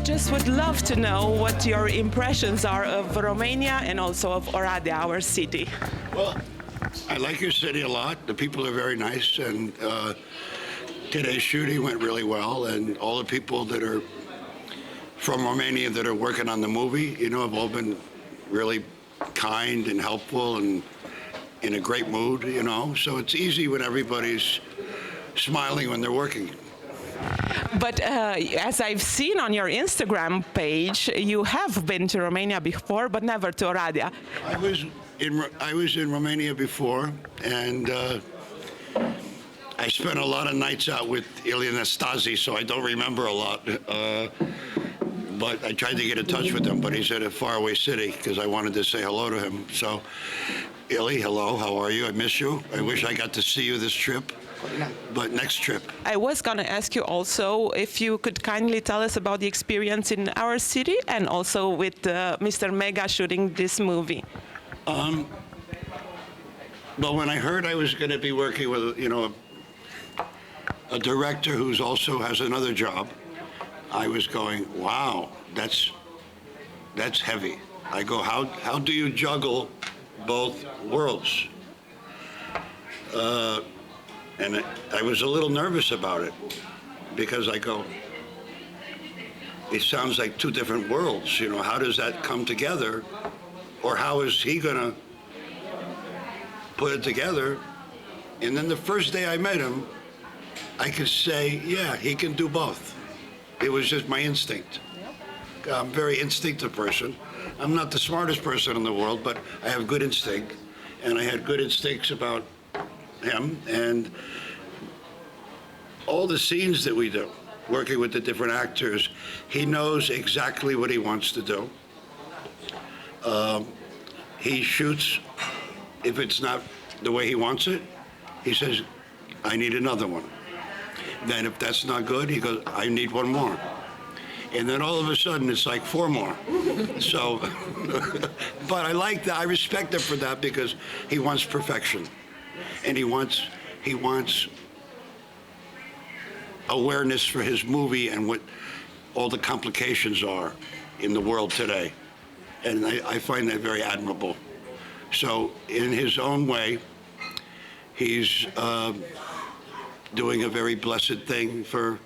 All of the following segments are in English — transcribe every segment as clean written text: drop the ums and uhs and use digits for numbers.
just would love to know what your impressions are of Romania and also of Oradea, our city. Well, I like your city a lot. The people are very nice, and today's shooting went really well, and all the people that are from Romania that are working on the movie, you know, have all been really kind and helpful and in a great mood, you know. So it's easy when everybody's smiling when they're working. But as I've seen on your Instagram page, you have been to Romania before, but never to Oradea. I was in Romania before, and I spent a lot of nights out with Ilie Stasi, so I don't remember a lot. But I tried to get in touch with him, but he's in a faraway city because I wanted to say hello to him. So, Ilie, hello, how are you? I miss you. I wish I got to see you this trip. But next trip. I was going to ask you also if you could kindly tell us about the experience in our city and also with Mr. Mega shooting this movie. Well, when I heard I was going to be working with, you know, a director who's also has another job, I was going, wow, that's heavy. I go, how do you juggle both worlds? And I was a little nervous about it because I go, it sounds like two different worlds. You know, how does that come together? Or how is he gonna put it together? And then the first day I met him, I could say, yeah, he can do both. It was just my instinct. I'm a very instinctive person. I'm not the smartest person in the world, but I have good instinct. And I had good instincts about him, and all the scenes that we do, working with the different actors, he knows exactly what he wants to do. He shoots, if it's not the way he wants it, he says, I need another one. Then if that's not good, he goes, I need one more. And then all of a sudden, it's like 4 more. So, but I like that, I respect him for that because he wants perfection. And he wants awareness for his movie and what all the complications are in the world today. And I find that very admirable. So in his own way, he's doing a very blessed thing for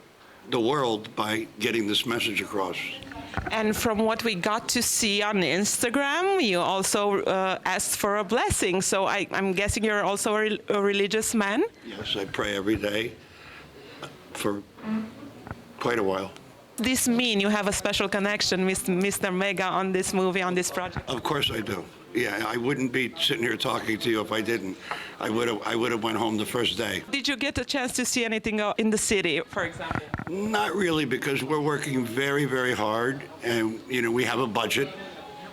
the world by getting this message across. And from what we got to see on Instagram, you also asked for a blessing. So I'm guessing you're also a religious man? Yes, I pray every day for quite a while. Does this mean you have a special connection with Mr. Mega on this movie, on this project? Of course I do. Yeah, I wouldn't be sitting here talking to you if I didn't. I would have went home the first day. Did you get a chance to see anything in the city, for example? Not really, because we're working very, very hard, and you know we have a budget,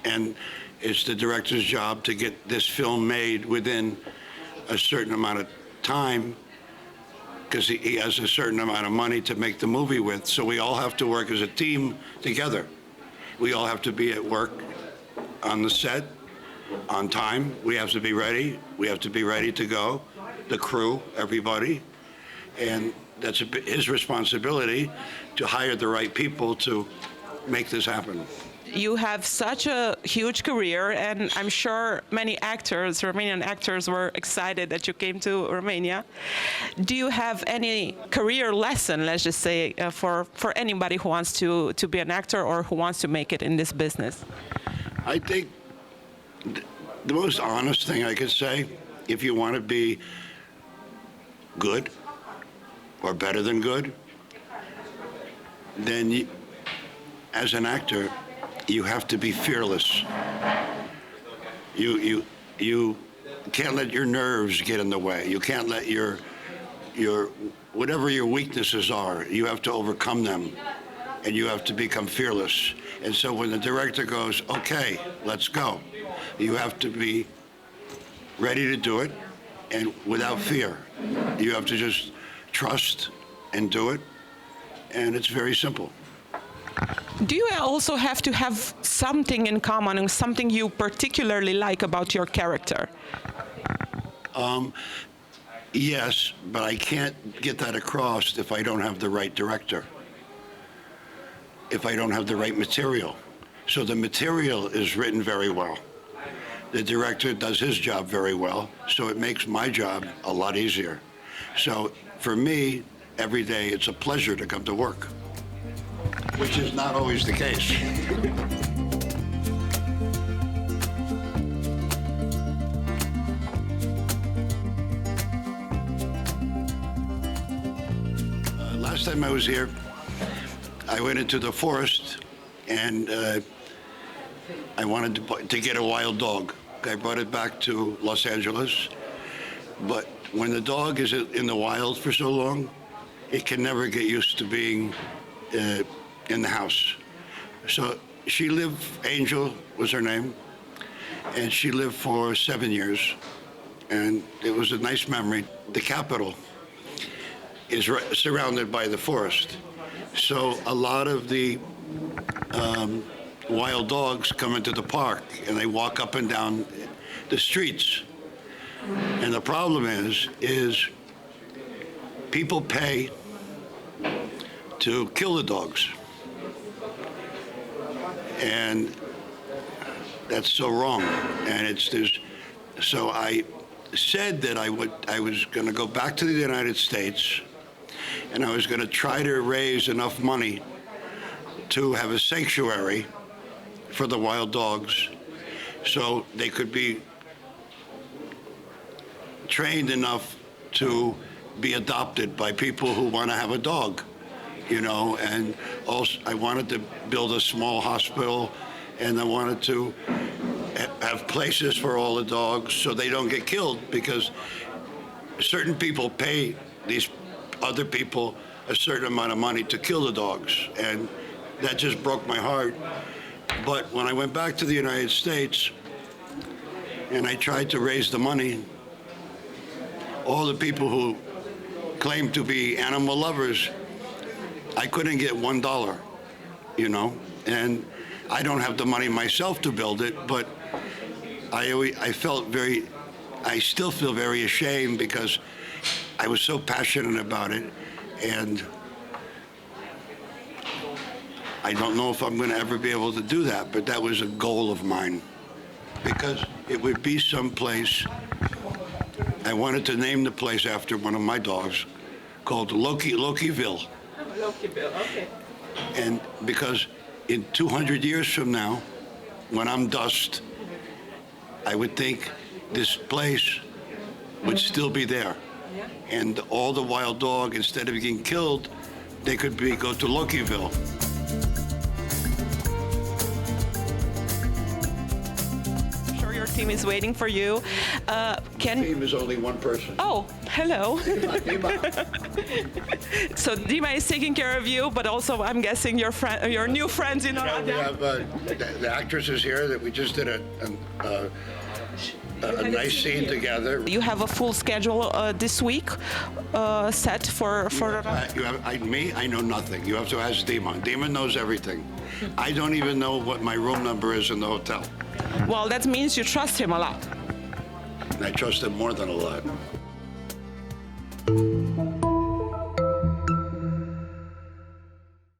and it's the director's job to get this film made within a certain amount of time, because he has a certain amount of money to make the movie with. So we all have to work as a team together. We all have to be at work on the set, on time. We have to be ready. We have to be ready to go. The crew, everybody. And that's his responsibility to hire the right people to make this happen. You have such a huge career, and I'm sure many actors, Romanian actors, were excited that you came to Romania. Do you have any career lesson, let's just say, for anybody who wants to be an actor or who wants to make it in this business? I think the most honest thing I could say, if you want to be good or better than good, then as an actor, you have to be fearless. You can't let your nerves get in the way. You can't let your whatever your weaknesses are, you have to overcome them, and you have to become fearless. And so when the director goes, okay, let's go, you have to be ready to do it, and without fear. You have to just trust and do it, and it's very simple. Do you also have to have something in common and something you particularly like about your character? Yes, but I can't get that across if I don't have the right director. if I don't have the right material. So the material is written very well. The director does his job very well, so it makes my job a lot easier. So for me, every day it's a pleasure to come to work, which is not always the case. Last time I was here, I went into the forest and I wanted to get a wild dog. I brought it back to Los Angeles, but when the dog is in the wild for so long, it can never get used to being in the house. So she lived, Angel was her name, and she lived for 7 years, and it was a nice memory. The Capitol is surrounded by the forest. So a lot of the wild dogs come into the park and they walk up and down the streets. And the problem is people pay to kill the dogs. And that's so wrong. And so I said that I was going to go back to the United States and I was going to try to raise enough money to have a sanctuary for the wild dogs so they could be trained enough to be adopted by people who want to have a dog, you know. And also I wanted to build a small hospital, and I wanted to have places for all the dogs so they don't get killed, because certain people pay these other people a certain amount of money to kill the dogs, and that just broke my heart. But when I went back to the United States and I tried to raise the money, all the people who claimed to be animal lovers, I couldn't get $1, you know, and I don't have the money myself to build it, but I still feel very ashamed because I was so passionate about it, and I don't know if I'm going to ever be able to do that, but that was a goal of mine, because it would be someplace. I wanted to name the place after one of my dogs, called Lokiville. Lokiville, okay. And because in 200 years from now, when I'm dust, I would think this place would still be there. Yeah. And all the wild dog, instead of getting killed, they could go to Lokiville. I'm sure your team is waiting for you. The team is only one person. Oh, hello. Dima. So Dima is taking care of you, but also I'm guessing your new friends in We Oradea. have the actress is here that we just did a nice scene together. You have a full schedule this week set for. I know nothing. You have to ask Dima. Dima knows everything. I don't even know what my room number is in the hotel. Well, that means you trust him a lot. And I trust him more than a lot.